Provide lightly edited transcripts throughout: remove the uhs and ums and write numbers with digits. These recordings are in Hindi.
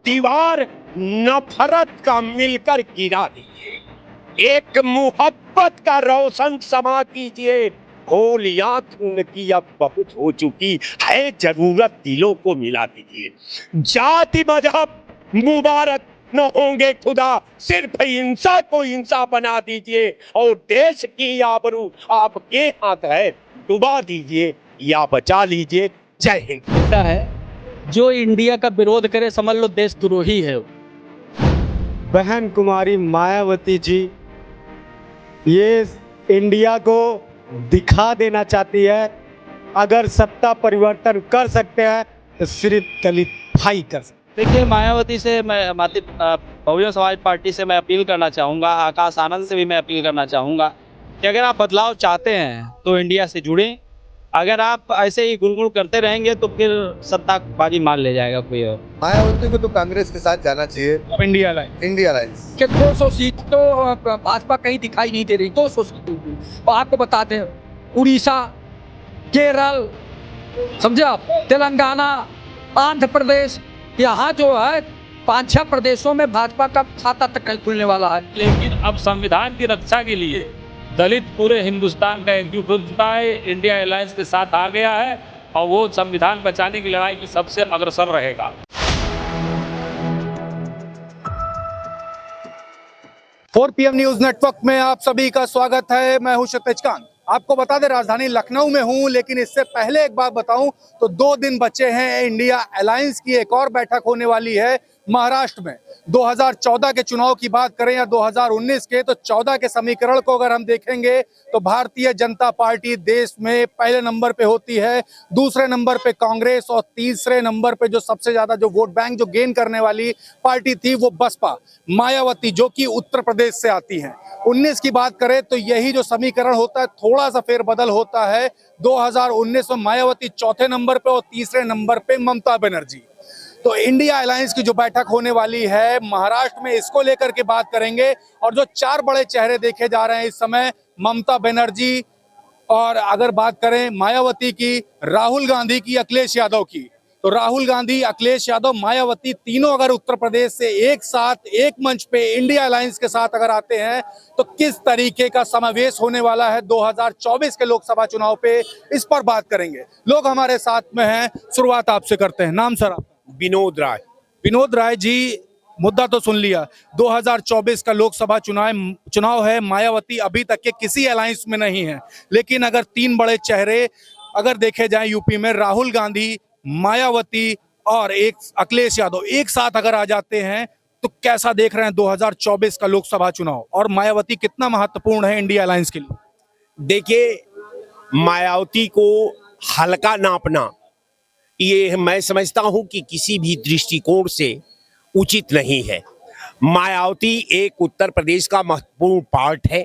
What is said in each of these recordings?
दीवार नफरत का मिलकर गिरा दीजिए, एक मोहब्बत का रोशन समा कीजिए। होलियां उनकी अब बहुत हो चुकी है, जरूरत दिलों को मिला दीजिए। जाति मजहब मुबारक न होंगे खुदा, सिर्फ इंसान को इंसान बना दीजिए। और देश की आबरू आपके हाथ है, डुबा दीजिए या बचा लीजिए। जय हिंद। है जो इंडिया का विरोध करे समझ लो देशद्रोही है। बहन कुमारी मायावती जी ये इंडिया को दिखा देना चाहती है, अगर सत्ता परिवर्तन कर सकते हैं तो सिर्फ दलित भाई कर सकते। देखिए, मायावती से मैं बहुजन समाज पार्टी से मैं अपील करना चाहूँगा, आकाश आनंद से भी मैं अपील करना चाहूँगा कि अगर आप बदलाव चाहते हैं तो इंडिया से जुड़ें। अगर आप ऐसे ही गुणगुण करते रहेंगे तो फिर सत्ता बाजी मान ले जाएगा कोई और। मायावती को तो कांग्रेस के साथ जाना चाहिए। इंडिया अलायंस कि 200 सीट तो भाजपा कहीं दिखाई नहीं दे रही। 200 सीट आपको बताते हैं, उड़ीसा, केरल, समझे आप, तेलंगाना, आंध्र प्रदेश, यहाँ जो है 5-6 प्रदेशों में भाजपा का खाता तक नहीं खुलने वाला है। लेकिन अब संविधान की रक्षा के लिए दलित पूरे हिंदुस्तान का एकजुट होता है, इंडिया अलायंस के साथ आ गया है और वो संविधान बचाने की लड़ाई में सबसे अग्रसर रहेगा। 4 PM न्यूज नेटवर्क में आप सभी का स्वागत है। मैं हूं क्षितिज कांत। आपको बता दें राजधानी लखनऊ में हूं, लेकिन इससे पहले एक बात बताऊं तो 2 दिन बचे हैं। इंडिया अलायंस की एक और बैठक होने वाली है महाराष्ट्र में। 2014 के चुनाव की बात करें या 2019 के, तो 14 के समीकरण को अगर हम देखेंगे तो भारतीय जनता पार्टी देश में पहले नंबर पे होती है, दूसरे नंबर पे कांग्रेस और तीसरे नंबर पे जो सबसे ज्यादा जो वोट बैंक जो गेन करने वाली पार्टी थी वो बसपा, मायावती जो कि उत्तर प्रदेश से आती है। 19 की बात करें तो यही जो समीकरण होता है, थोड़ा सा फेरबदल होता है। 2019 में मायावती चौथे नंबर पे और तीसरे नंबर पे ममता बनर्जी। तो इंडिया अलायंस की जो बैठक होने वाली है महाराष्ट्र में, इसको लेकर के बात करेंगे। और जो 4 बड़े चेहरे देखे जा रहे हैं इस समय, ममता बनर्जी, और अगर बात करें मायावती की, राहुल गांधी की, अखिलेश यादव की, तो राहुल गांधी, अखिलेश यादव, मायावती तीनों अगर उत्तर प्रदेश से एक साथ एक मंच पे इंडिया अलायंस के साथ अगर आते हैं तो किस तरीके का समावेश होने वाला है 2024 के लोकसभा चुनाव पे, इस पर बात करेंगे। लोग हमारे साथ में हैं, शुरुआत आपसे करते हैं। नाम सर आपका? विनोद राय। विनोद राय जी, मुद्दा तो सुन लिया। 2024 का लोकसभा चुनाव है। मायावती अभी तक के किसी अलायंस में नहीं है, लेकिन अगर 3 बड़े चेहरे अगर देखे जाएं यूपी में, राहुल गांधी, मायावती और एक अखिलेश यादव एक साथ अगर आ जाते हैं तो कैसा देख रहे हैं 2024 का लोकसभा चुनाव, और मायावती कितना महत्वपूर्ण है इंडिया अलायंस के लिए? देखिए, मायावती को हल्का नापना ये मैं समझता हूं कि किसी भी दृष्टिकोण से उचित नहीं है। मायावती एक उत्तर प्रदेश का महत्वपूर्ण पार्ट है।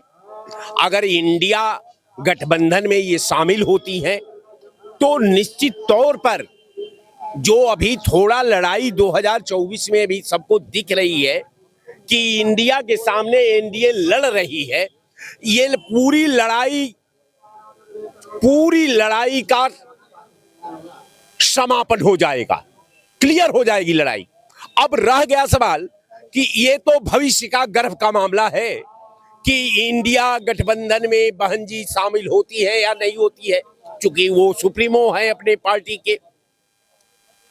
अगर इंडिया गठबंधन में ये शामिल होती हैं तो निश्चित तौर पर जो अभी थोड़ा लड़ाई 2024 में भी सबको दिख रही है कि इंडिया के सामने एनडीए लड़ रही है, ये पूरी लड़ाई का समापन हो जाएगा, क्लियर हो जाएगी लड़ाई। अब रह गया सवाल कि ये तो भविष्य का गर्व का मामला है कि इंडिया गठबंधन में बहन जी शामिल होती है या नहीं होती है, चूंकि वो सुप्रीमो है अपने पार्टी के।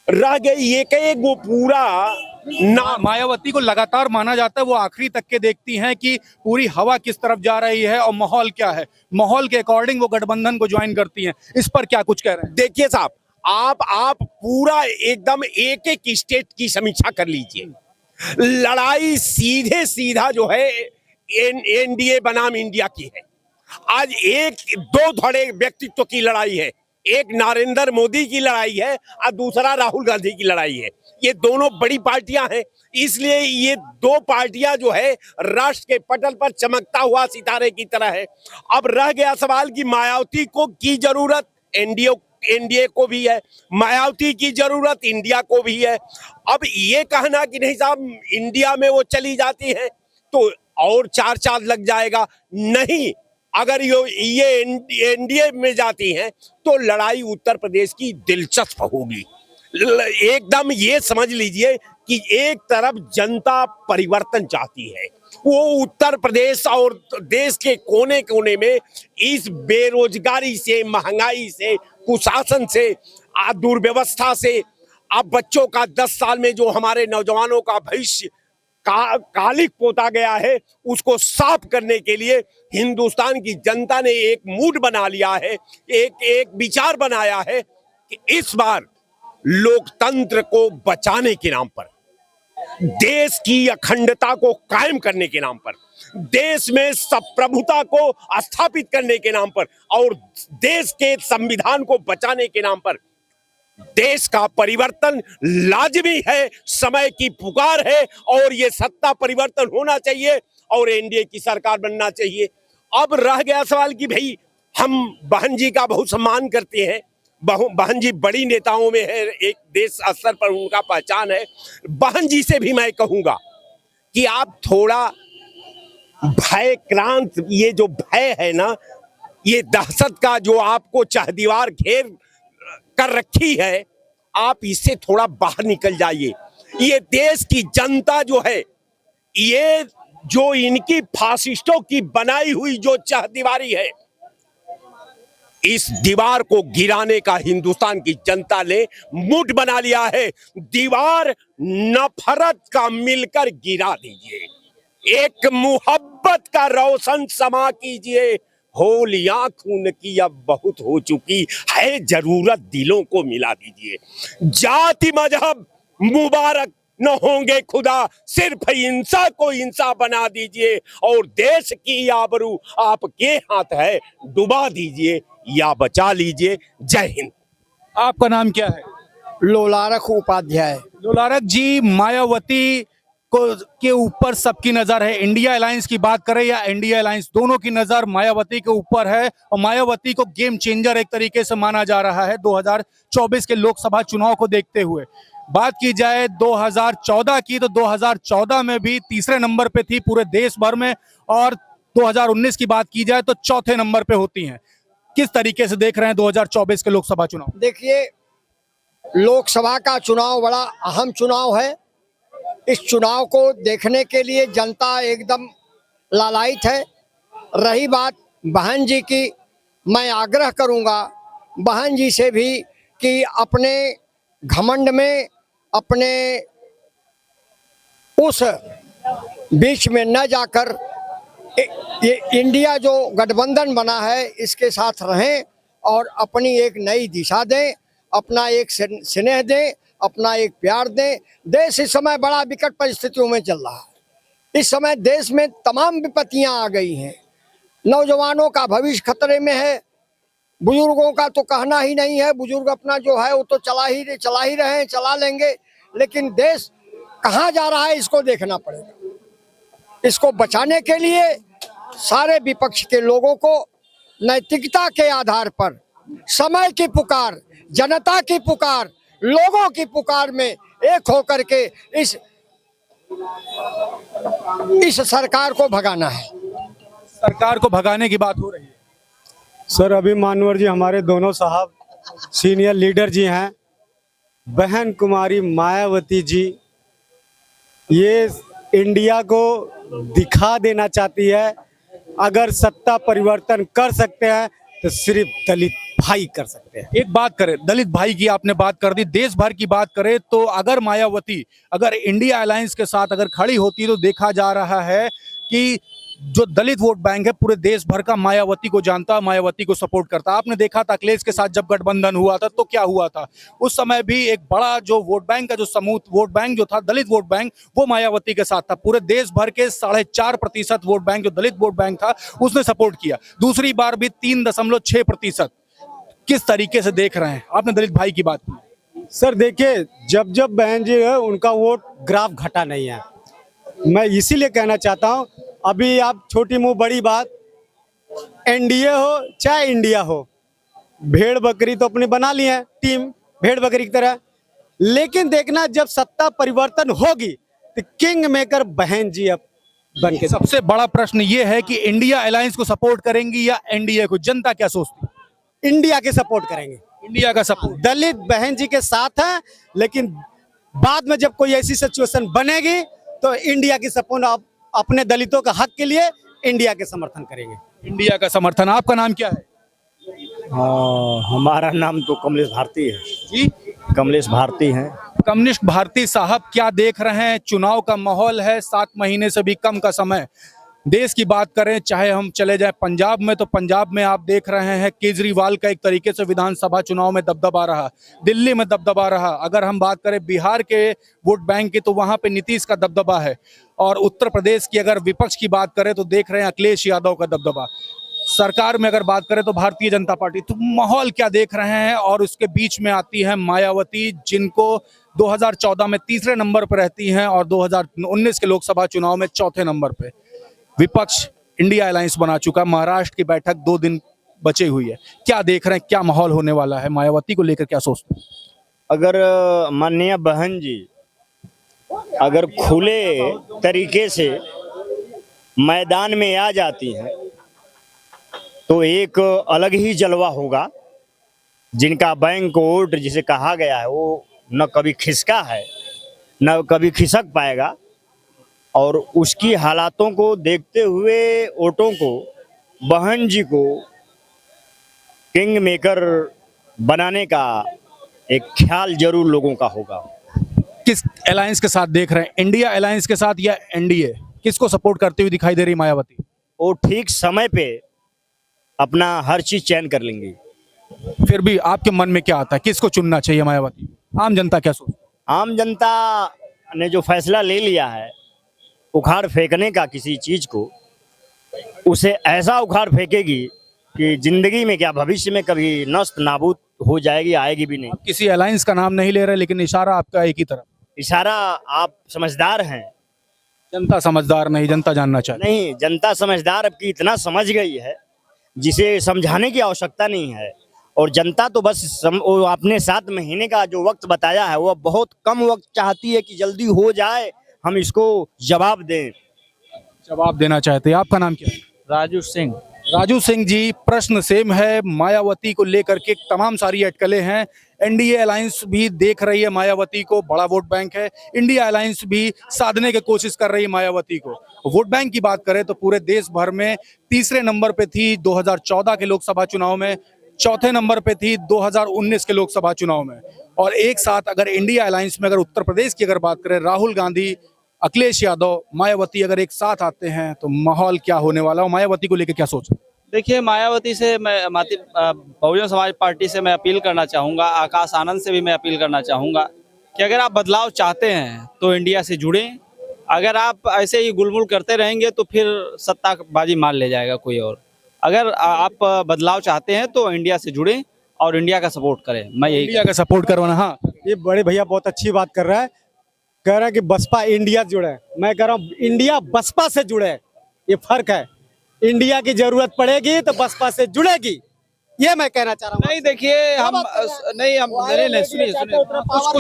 रह गई ये कि वो पूरा मायावती को लगातार माना जाता है वो आखिरी तक के देखती हैं कि पूरी हवा किस तरफ जा रही है और माहौल क्या है, माहौल के अकॉर्डिंग वो गठबंधन को ज्वाइन करती हैं। इस पर क्या कुछ कह रहे हैं? देखिए साहब, आप पूरा एकदम एक एक स्टेट की समीक्षा कर लीजिए। लड़ाई सीधा जो है एनडीए बनाम इंडिया की है। आज एक दो धड़े व्यक्तित्व की लड़ाई है, एक नरेंद्र मोदी की लड़ाई है और दूसरा राहुल गांधी की लड़ाई है। ये दोनों बड़ी पार्टियां हैं, इसलिए ये 2 पार्टियां जो है राष्ट्र के पटल पर चमकता हुआ सितारे की तरह है। अब रह गया सवाल कि मायावती को की जरूरत एनडीए को भी है, मायावती की जरूरत इंडिया को भी है। अब ये कहना कि नहीं साहब इंडिया में वो चली जाती है तो और 4 चांद लग जाएगा, नहीं। अगर ये एनडीए में जाती हैं तो लड़ाई उत्तर प्रदेश की दिलचस्प होगी। एकदम ये समझ लीजिए कि एक तरफ जनता परिवर्तन चाहती है, वो उत्तर प्रदेश और देश के कोने कोने में इस बेरोजगारी से, महंगाई से, कुशासन से, दुर्व्यवस्था से, अब बच्चों का 10 साल में जो हमारे नौजवानों का भविष्य कालिक पोता गया है, उसको साफ करने के लिए हिंदुस्तान की जनता ने एक मूड बना लिया है, एक विचार बनाया है कि इस बार लोकतंत्र को बचाने के नाम पर, देश की अखंडता को कायम करने के नाम पर, देश में संप्रभुता को स्थापित करने के नाम पर और देश के संविधान को बचाने के नाम पर देश का परिवर्तन लाजमी है, समय की पुकार है और ये सत्ता परिवर्तन होना चाहिए और एनडीए की सरकार बनना चाहिए। अब रह गया सवाल कि भाई हम बहन जी का बहुत सम्मान करते हैं, बहन जी बड़ी नेताओं में है, एक देश स्तर पर उनका पहचान है। बहन जी से भी मैं कहूंगा कि आप थोड़ा भय क्रांत, ये जो भय है ना, ये दहशत का जो आपको चहदीवार घेर कर रखी है, आप इससे थोड़ा बाहर निकल जाइए। ये देश की जनता जो है, ये जो इनकी फासिस्टों की बनाई हुई जो चहदीवारी है, इस दीवार को गिराने का हिंदुस्तान की जनता ने मूड बना लिया है। दीवार नफरत का मिलकर गिरा दीजिए, एक मुहब्बत का रोशन समा कीजिए। होलियां खून की अब बहुत हो चुकी है, जरूरत दिलों को मिला दीजिए। जाति मजहब मुबारक न होंगे खुदा, सिर्फ इंसा को इंसा बना दीजिए और देश की आबरू आपके हाथ है, डुबा दीजिए या बचा लीजिए। जय हिंद। आपका नाम क्या है? लोलारक उपाध्याय। लोलारक जी, मायावती को के ऊपर सबकी नजर है। इंडिया अलायंस की बात करें या इंडिया अलायंस, दोनों की नजर मायावती के ऊपर है और मायावती को गेम चेंजर एक तरीके से माना जा रहा है 2024 के लोकसभा चुनाव को देखते हुए। बात की जाए 2014 की, तो 2014 में भी तीसरे नंबर पे थी पूरे देश भर में और 2019 की बात की जाए तो चौथे नंबर पे होती हैं। किस तरीके से देख रहे हैं 2024 के लोकसभा चुनाव? देखिए, लोकसभा का चुनाव बड़ा अहम चुनाव है। इस चुनाव को देखने के लिए जनता एकदम लालायित है। रही बात बहन जी की, मैं आग्रह करूंगा बहन जी से भी कि अपने घमंड में, अपने उस बीच में न जाकर ये इंडिया जो गठबंधन बना है इसके साथ रहें और अपनी एक नई दिशा दें, अपना एक स्नेह दें, अपना एक प्यार दें। देश इस समय बड़ा विकट परिस्थितियों में चल रहा है। इस समय देश में तमाम विपत्तियां आ गई हैं। नौजवानों का भविष्य खतरे में है, बुजुर्गों का तो कहना ही नहीं है। बुजुर्ग अपना जो है वो तो चला ही रहे हैं, चला लेंगे, लेकिन देश कहाँ जा रहा है इसको देखना पड़ेगा। इसको बचाने के लिए सारे विपक्ष के लोगों को नैतिकता के आधार पर, समय की पुकार, जनता की पुकार, लोगों की पुकार में एक होकर के इस सरकार को भगाना है। सरकार को भगाने की बात हो रही है। सर, अभी मानवर जी हमारे दोनों साहब सीनियर लीडर जी हैं, बहन कुमारी मायावती जी, ये इंडिया को दिखा देना चाहती है अगर सत्ता परिवर्तन कर सकते हैं तो सिर्फ दलित भाई कर सकते हैं। एक बात करें, दलित भाई की आपने बात कर दी, देश भर की बात करें तो अगर मायावती अगर इंडिया अलायंस के साथ अगर खड़ी होती तो देखा जा रहा है कि जो दलित वोट बैंक है पूरे देश भर का मायावती को जानता, मायावती को सपोर्ट करता। आपने देखा था अखिलेश के साथ जब गठबंधन हुआ था तो क्या हुआ था, उस समय भी एक बड़ा जो वोट बैंक का जो समूह वोट बैंक जो था, दलित वोट बैंक, वो मायावती के साथ था। पूरे देश भर के 4.5% वोट बैंक जो दलित वोट बैंक था उसने सपोर्ट किया। दूसरी बार भी 3.6%। किस तरीके से देख रहे हैं? आपने दलित भाई की बात की। सर देखिए, जब जब बहन जी है उनका वोट ग्राफ घटा नहीं है। मैं इसीलिए कहना चाहता हूं, अभी आप छोटी मुंह बड़ी बात, एनडीए हो चाहे इंडिया हो, भेड़ बकरी तो अपने बना ली है टीम, भेड़ बकरी की तरह। लेकिन देखना जब सत्ता परिवर्तन होगी तो किंग मेकर बहन जी अब बन के। सबसे बड़ा प्रश्न ये है कि इंडिया अलायंस को सपोर्ट करेंगी या एनडीए को? जनता क्या सोचती है? इंडिया के सपोर्ट करेंगे, इंडिया का सपोर्ट। दलित बहन जी के साथ है, लेकिन बाद में जब कोई ऐसी सिचुएशन बनेगी तो इंडिया की सपोर्ट आप अपने दलितों के हक के लिए इंडिया के समर्थन करेंगे। इंडिया का समर्थन। आपका नाम क्या है? हमारा नाम तो कमलेश भारती है जी, कमलेश भारती हैं। कम्युनिस्ट भारती साहब, क्या देख रहे हैं? चुनाव का माहौल है, 7 महीने से भी कम का समय। देश की बात करें, चाहे हम चले जाएं पंजाब में, तो पंजाब में आप देख रहे हैं केजरीवाल का एक तरीके से विधानसभा चुनाव में दबदबा रहा, दिल्ली में दबदबा रहा। अगर हम बात करें बिहार के वोट बैंक की, तो वहां पे नीतीश का दबदबा है। और उत्तर प्रदेश की अगर विपक्ष की बात करें तो देख रहे हैं अखिलेश यादव का दबदबा। सरकार में अगर बात करें तो भारतीय जनता पार्टी। तो माहौल क्या देख रहे हैं? और उसके बीच में आती है मायावती, जिनको 2014 में तीसरे नंबर पर रहती हैं और 2019 के लोकसभा चुनाव में चौथे नंबर पे। विपक्ष इंडिया अलायंस बना चुका। महाराष्ट्र की बैठक 2 दिन बची हुई है। क्या देख रहे हैं, क्या माहौल होने वाला है? मायावती को लेकर क्या सोचते हैं? अगर माननीय बहन जी अगर खुले तरीके से मैदान में आ जाती हैं तो एक अलग ही जलवा होगा। जिनका बैंक वोट जिसे कहा गया है वो न कभी खिसका है न कभी खिसक पाएगा। और उसकी हालातों को देखते हुए वोटों को, बहन जी को किंग मेकर बनाने का एक ख्याल जरूर लोगों का होगा। किस अलायंस के साथ देख रहे हैं? इंडिया अलायंस के साथ या एनडीए? किसको सपोर्ट करती हुई दिखाई दे रही मायावती? वो ठीक समय पे अपना हर चीज चयन कर लेंगी। फिर भी आपके मन में क्या आता है, किसको चुनना चाहिए मायावती? आम जनता क्या सोचती है? आम जनता ने जो फैसला ले लिया है उखाड़ फेंकने का किसी चीज को, उसे ऐसा उखाड़ फेंकेगी कि जिंदगी में क्या भविष्य में कभी नष्ट नाबूद हो जाएगी, आएगी भी नहीं। आप किसी अलायंस का नाम नहीं ले रहे, लेकिन इशारा आपका एक ही तरफ। इशारा, आप समझदार हैं। जनता समझदार नहीं, जनता जानना चाहती। नहीं, जनता समझदार अब की इतना समझ गई है जिसे समझाने की आवश्यकता नहीं है। और जनता तो बस वो आपने 7 महीने का जो वक्त बताया है वो बहुत कम वक्त चाहती है कि जल्दी हो जाए, हम इसको जवाब दें। जवाब देना चाहते हैं। आपका नाम क्या है? राजू सिंह। राजू सिंह जी, प्रश्न सेम है। मायावती को लेकर के तमाम सारी अटकलें हैं। एनडीए अलायंस भी देख रही है मायावती को, बड़ा वोट बैंक है। इंडिया अलायंस भी साधने की कोशिश कर रही है मायावती को। वोट बैंक की बात करें तो पूरे देश भर में तीसरे नंबर पे थी 2014 के लोकसभा चुनाव में, चौथे नंबर पे थी 2019 के लोकसभा चुनाव में। और एक साथ अगर इंडिया अलायंस में अगर उत्तर प्रदेश की अगर बात करें, राहुल गांधी, अखिलेश यादव, मायावती अगर एक साथ आते हैं तो माहौल क्या होने वाला है? मायावती को लेकर क्या सोच? देखिए, मायावती से मैं बहुजन समाज पार्टी से मैं अपील करना चाहूँगा, आकाश आनंद से भी मैं अपील करना चाहूँगा कि अगर आप बदलाव चाहते हैं तो इंडिया से जुड़ें। अगर आप ऐसे ही गुलमुल करते रहेंगे तो फिर सत्ताबाजी मार ले जाएगा कोई और। अगर आप बदलाव चाहते हैं तो इंडिया से जुड़ें और इंडिया का सपोर्ट करें। मैं यही इंडिया का सपोर्ट करवाना। हाँ, ये बड़े भैया बहुत अच्छी बात कर रहा है। कह रहा है कि बसपा इंडिया जुड़े। मैं कह रहा हूँ इंडिया बसपा से जुड़े। ये फर्क है। इंडिया की जरूरत पड़ेगी तो बसपा से जुड़ेगी, ये मैं कहना चाह रहा हूँ। नहीं, देखिए हम नहीं हम नहीं सुनिए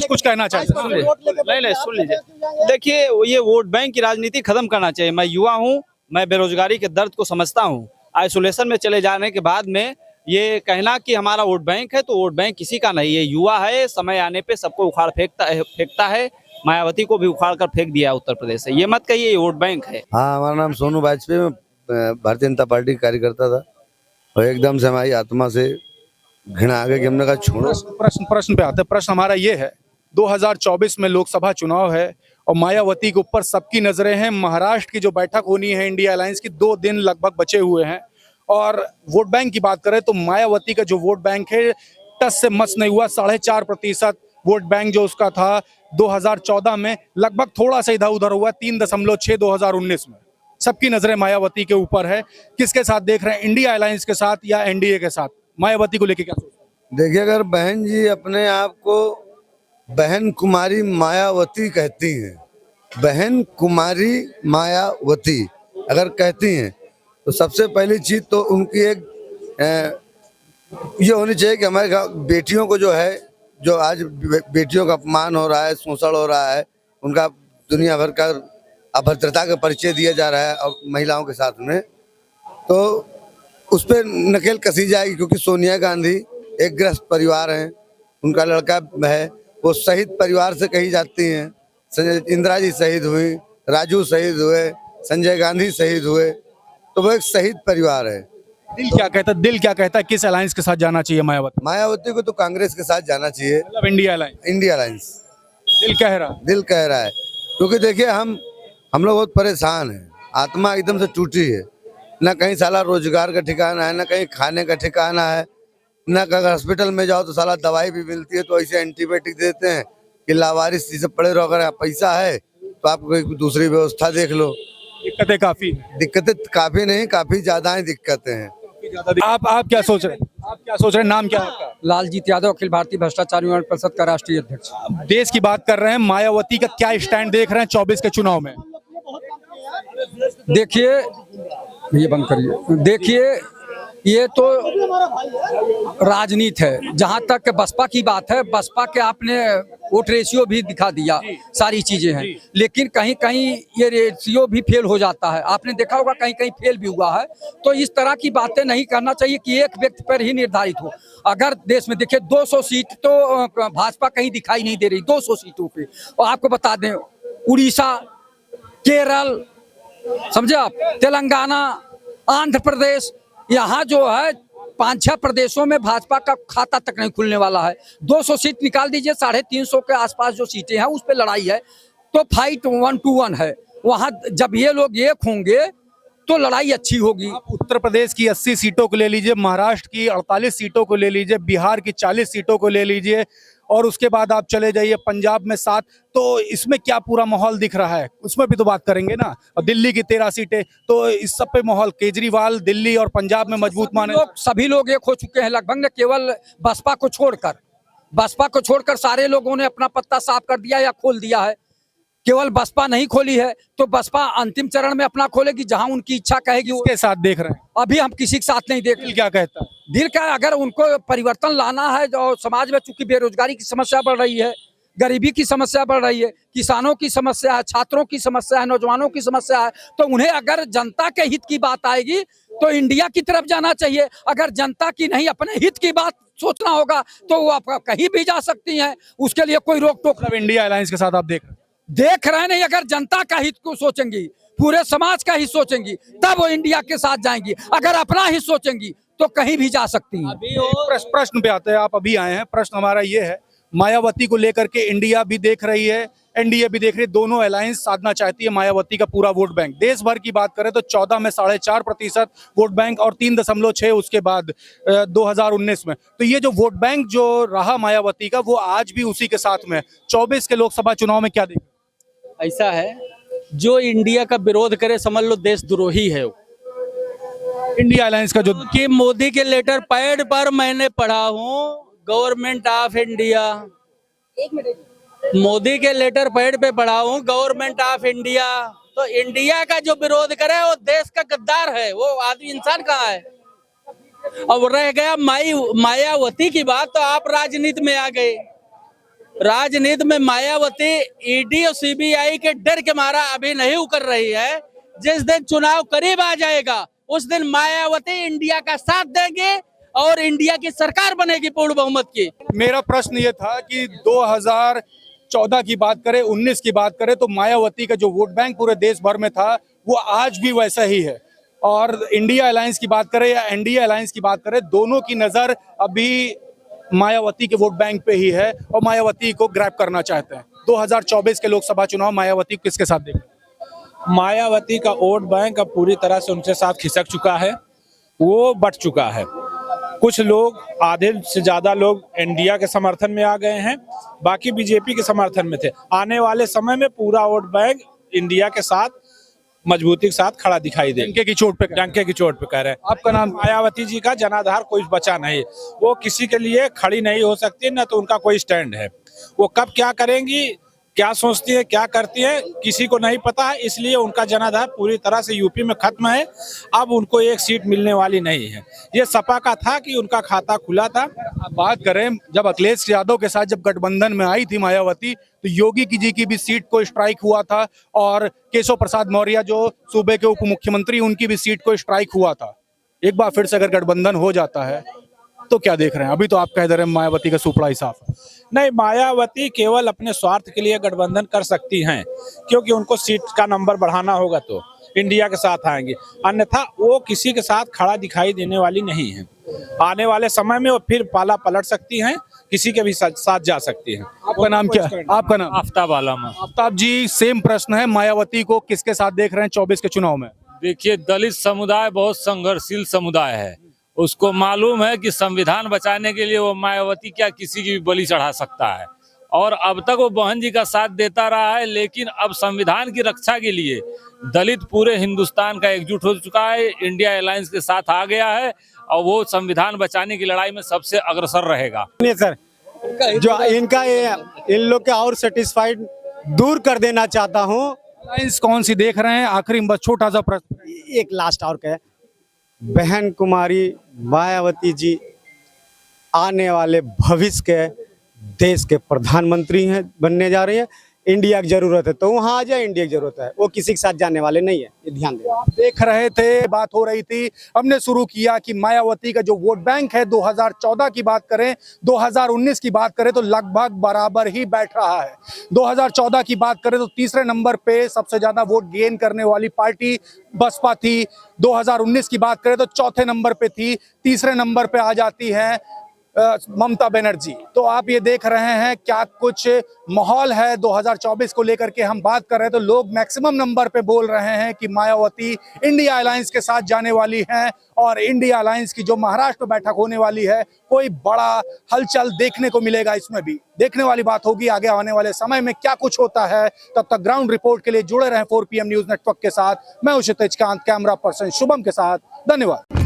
कुछ कहना चाहते हैं? नहीं सुन लीजिए। देखिए, ये वोट बैंक की राजनीति खत्म करना चाहिए। मैं युवा हूँ, मैं बेरोजगारी के दर्द को समझता हूँ। आइसोलेशन में चले जाने के बाद में ये कहना कि हमारा वोट बैंक है, तो वोट बैंक किसी का नहीं है, युवा है। समय आने पे सबको उखाड़ फेंकता है। मायावती को भी उखाड़ कर फेंक दिया उत्तर प्रदेश से। ये मत कहिए ये वोट बैंक है। हाँ, हमारा नाम सोनू वाजपेयी, मैं भारतीय जनता पार्टी का कार्यकर्ता था और एकदम से हमारी आत्मा से घृणा आ गई कि हमने कहा छोड़ो। प्रश्न पे आते हैं। प्रश्न हमारा ये है, 2024 में लोकसभा चुनाव है और मायावती के ऊपर सबकी नजरें हैं। महाराष्ट्र की जो बैठक होनी है इंडिया अलायंस की, 2 दिन लगभग बचे हुए हैं। और वोट बैंक की बात करें तो मायावती का जो वोट बैंक है टस से मस नहीं हुआ। 4.5% वोट बैंक जो उसका था 2014 में, लगभग थोड़ा सा इधर उधर हुआ 3.6 2019 में। सबकी नजरें मायावती के ऊपर है। किसके साथ देख रहे हैं, इंडिया अलायंस के साथ या एनडीए के साथ? मायावती को लेके क्या सोचते हैं? देखिए, अगर बहन जी अपने आप को बहन कुमारी मायावती कहती हैं, बहन कुमारी मायावती अगर कहती हैं, तो सबसे पहली चीज तो उनकी एक ये होनी चाहिए कि हमारे बेटियों को जो है, जो आज बेटियों का अपमान हो रहा है, शोषण हो रहा है, उनका दुनिया भर का अभद्रता का परिचय दिया जा रहा है और महिलाओं के साथ में, तो उस पर नकेल कसी जाएगी। क्योंकि सोनिया गांधी एक ग्रस्त परिवार हैं, उनका लड़का है, वो वो शहीद परिवार से कही जाती हैं। इंदिरा जी शहीद हुई, राजू शहीद हुए, संजय गांधी शहीद हुए, तो वो एक शहीद परिवार है। दिल क्या कहता है किस अलायंस के साथ जाना चाहिए मायावती? मायावती को तो कांग्रेस के साथ जाना चाहिए, मतलब इंडिया अलायंस। India alliance. दिल कह रहा। दिल कह रहा है, क्योंकि देखिए हम लोग बहुत परेशान हैं, आत्मा एकदम से टूटी है। ना कहीं साला रोजगार का ठिकाना है, ना कहीं खाने का ठिकाना है, ना अगर हॉस्पिटल में जाओ तो साला दवाई भी मिलती है तो ऐसे एंटीबायोटिक देते हैं कि लावारिस जैसे पड़े रहो। अगर पैसा है तो आप कोई दूसरी व्यवस्था देख लो। दिक्कतें काफी नहीं, काफी ज्यादा ही दिक्कतें हैं। आप क्या सोच रहे हैं? नाम क्या है आपका? लालजीत यादव, अखिल भारतीय भ्रष्टाचार निवारण परिषद का राष्ट्रीय अध्यक्ष। देश की बात कर रहे हैं, मायावती का क्या स्टैंड देख रहे हैं 24 के चुनाव में? देखिए, ये बंद करिए। देखिए, ये तो राजनीति है। जहां तक बसपा की बात है, बसपा के आपने वोट रेशियो भी दिखा दिया, सारी चीजें हैं, लेकिन कहीं कहीं ये रेशियो भी फेल हो जाता है। आपने देखा होगा कहीं कहीं फेल भी हुआ है। तो इस तरह की बातें नहीं करना चाहिए कि एक व्यक्ति पर ही निर्धारित हो। अगर देश में देखिए 200 सीट तो भाजपा कहीं दिखाई नहीं दे रही 200 सीटों पे। और आपको बता दें, उड़ीसा, केरल, समझे आप, तेलंगाना, आंध्र प्रदेश, यहाँ जो है 5-6 प्रदेशों में भाजपा का खाता तक नहीं खुलने वाला है। 200 सीट निकाल दीजिए, 350 के आसपास जो सीटें हैं उस पे लड़ाई है, तो फाइट 1 to 1 है। वहाँ जब ये लोग एक होंगे तो लड़ाई अच्छी होगी। उत्तर प्रदेश की 80 सीटों को ले लीजिए, महाराष्ट्र की 48 सीटों को ले लीजिए, बिहार की 40 सीटों को ले लीजिए, और उसके बाद आप चले जाइए पंजाब में 7। तो इसमें क्या पूरा माहौल दिख रहा है, उसमें भी तो बात करेंगे ना। और दिल्ली की 13 सीटें, तो इस सब पे माहौल केजरीवाल दिल्ली और पंजाब में मजबूत माने। सभी लोग एक हो चुके हैं लगभग, न केवल बसपा को छोड़कर सारे लोगों ने अपना पत्ता साफ कर दिया या खोल दिया है। केवल बसपा नहीं खोली है, तो बसपा अंतिम चरण में अपना खोलेगी, जहां उनकी इच्छा कहेगी। उसके साथ देख रहे हैं अभी हम किसी के साथ नहीं देख। दिल क्या कहता है? दिल का अगर उनको परिवर्तन लाना है, जो समाज में चूंकि बेरोजगारी की समस्या बढ़ रही है, गरीबी की समस्या बढ़ रही है, किसानों की समस्या है, छात्रों की समस्या है, नौजवानों की समस्या है, तो उन्हें अगर जनता के हित की बात आएगी तो इंडिया की तरफ जाना चाहिए। अगर जनता की नहीं, अपने हित की बात सोचना होगा तो वो आप कहीं भी जा सकती हैं, उसके लिए कोई रोक टोक। इंडिया अलायंस के साथ आप देख रहे नहीं, अगर जनता का हित को सोचेंगी, पूरे समाज का हित सोचेंगी, तब वो इंडिया के साथ जाएंगी। अगर अपना हित सोचेंगी तो कहीं भी जा सकती हैं। अभी प्रश्न पे आते हैं, आप अभी आए हैं। प्रश्न हमारा ये है, मायावती को लेकर के इंडिया भी देख रही है, एनडीए भी देख रही है, दोनों अलायंस साधना चाहती है मायावती का पूरा वोट बैंक। देश भर की बात करें तो 14 में 4.5% वोट बैंक और 3.6 उसके बाद 2019 में। तो ये जो वोट बैंक जो रहा मायावती का, वो आज भी उसी के साथ में 24 के लोकसभा चुनाव में क्या देख? ऐसा है, जो इंडिया का विरोध करे समझ लो देशद्रोही है। इंडिया अलायंस का जो कि मोदी के लेटर पैड पर मैंने पढ़ा हूँ, गवर्नमेंट ऑफ इंडिया, मोदी के लेटर पैड पे पढ़ा हूँ गवर्नमेंट ऑफ इंडिया। तो इंडिया का जो विरोध करे वो देश का गद्दार है, वो आदमी इंसान कहाँ है। अब रह गया मायावती की बात, तो आप राजनीति में आ गए। राजनीति में मायावती ईडी और सीबीआई के डर के मारा अभी नहीं उकर रही है। जिस दिन चुनाव करीब आ जाएगा उस दिन मायावती इंडिया का साथ देंगे और इंडिया की सरकार बनेगी पूर्ण बहुमत की। मेरा प्रश्न ये था कि 2014 की बात करें, 19 की बात करें, तो मायावती का जो वोट बैंक पूरे देश भर में था वो आज भी वैसा ही है। और इंडिया अलायंस की बात करें या एनडीए अलायंस की बात करें, दोनों की नजर अभी मायावती के वोट बैंक पे ही है और मायावती को ग्रैब करना चाहते हैं। 2024 के लोकसभा चुनाव मायावती को किसके साथ देखें? मायावती का वोट बैंक अब पूरी तरह से उनके साथ खिसक चुका है, वो बट चुका है। कुछ लोग, आधे से ज्यादा लोग इंडिया के समर्थन में आ गए हैं, बाकी बीजेपी के समर्थन में थे। आने वाले समय में पूरा वोट बैंक इंडिया के साथ मजबूती के साथ खड़ा दिखाई दे। डंके की चोट पे कह रहे हैं। आपका नाम? मायावती जी का जनाधार कोई बचा नहीं, वो किसी के लिए खड़ी नहीं हो सकती, न तो उनका कोई स्टैंड है। वो कब क्या करेंगी, क्या सोचती है, क्या करती है, किसी को नहीं पता है। इसलिए उनका जनाधार पूरी तरह से यूपी में खत्म है। अब उनको एक सीट मिलने वाली नहीं है। ये सपा का था कि उनका खाता खुला था। अब बात करें, जब अखिलेश यादव के साथ जब गठबंधन में आई थी मायावती, तो योगी जी की भी सीट को स्ट्राइक हुआ था और केशव प्रसाद मौर्य जो सूबे के उप मुख्यमंत्री, उनकी भी सीट को स्ट्राइक हुआ था। एक बार फिर से अगर गठबंधन हो जाता है तो क्या देख रहे हैं? अभी तो आप कह दे रहे हैं मायावती का सुपड़ा ही साफ है। नहीं, मायावती केवल अपने स्वार्थ के लिए गठबंधन कर सकती हैं, क्योंकि उनको सीट का नंबर बढ़ाना होगा तो इंडिया के साथ आएंगे, अन्यथा वो किसी के साथ खड़ा दिखाई देने वाली नहीं है। आने वाले समय में वो फिर पाला पलट सकती हैं, किसी के भी साथ जा सकती हैं। आपका नाम क्या है? आपका नाम? आफ्ताब आलम है। आफ्ताब जी, सेम प्रश्न है, मायावती को किसके साथ देख रहे हैं 24 के चुनाव में? देखिए, दलित समुदाय बहुत संघर्षशील समुदाय है। उसको मालूम है कि संविधान बचाने के लिए वो मायावती क्या किसी की भी बलि चढ़ा सकता है, और अब तक वो बहन जी का साथ देता रहा है। लेकिन अब संविधान की रक्षा के लिए दलित पूरे हिंदुस्तान का एकजुट हो चुका है, इंडिया अलायंस के साथ आ गया है, और वो संविधान बचाने की लड़ाई में सबसे अग्रसर रहेगा। नहीं सर, जो इनका इन लोग के और सेटिस्फाइड दूर कर देना चाहता हूँ। अलायंस कौन सी देख रहे हैं? आखिरी में बस छोटा सा प्रश्न। एक लास्ट और क्या है, बहन कुमारी मायावती जी आने वाले भविष्य के देश के प्रधानमंत्री हैं, बनने जा रही है। इंडिया की जरूरत है तो वहाँ आ जाए, इंडिया की जरूरत है, वो किसी के साथ जाने वाले नहीं है, ये ध्यान दें। आप देख रहे थे, बात हो रही थी, हमने शुरू किया कि मायावती का जो वोट बैंक है 2014 की बात करें, 2019 की बात करें तो लगभग बराबर ही बैठ रहा है। 2014 की बात करें तो तीसरे नंबर पे सबसे ज्यादा वोट गेन करने वाली पार्टी बसपा थी। 2019 की बात करें तो चौथे नंबर पे थी, तीसरे नंबर पे आ जाती है ममता बनर्जी। तो आप ये देख रहे हैं क्या कुछ माहौल है 2024 को लेकर के हम बात कर रहे हैं, तो लोग मैक्सिमम नंबर पे बोल रहे हैं कि मायावती इंडिया अलायंस के साथ जाने वाली हैं, और इंडिया अलायंस की जो महाराष्ट्र में बैठक होने वाली है, कोई बड़ा हलचल देखने को मिलेगा। इसमें भी देखने वाली बात होगी आगे आने वाले समय में क्या कुछ होता है। तब तक ग्राउंड रिपोर्ट के लिए जुड़े रहें 4PM न्यूज नेटवर्क के साथ। मैं हूं क्षितिज कांत, कैमरा पर्सन शुभम के साथ। धन्यवाद।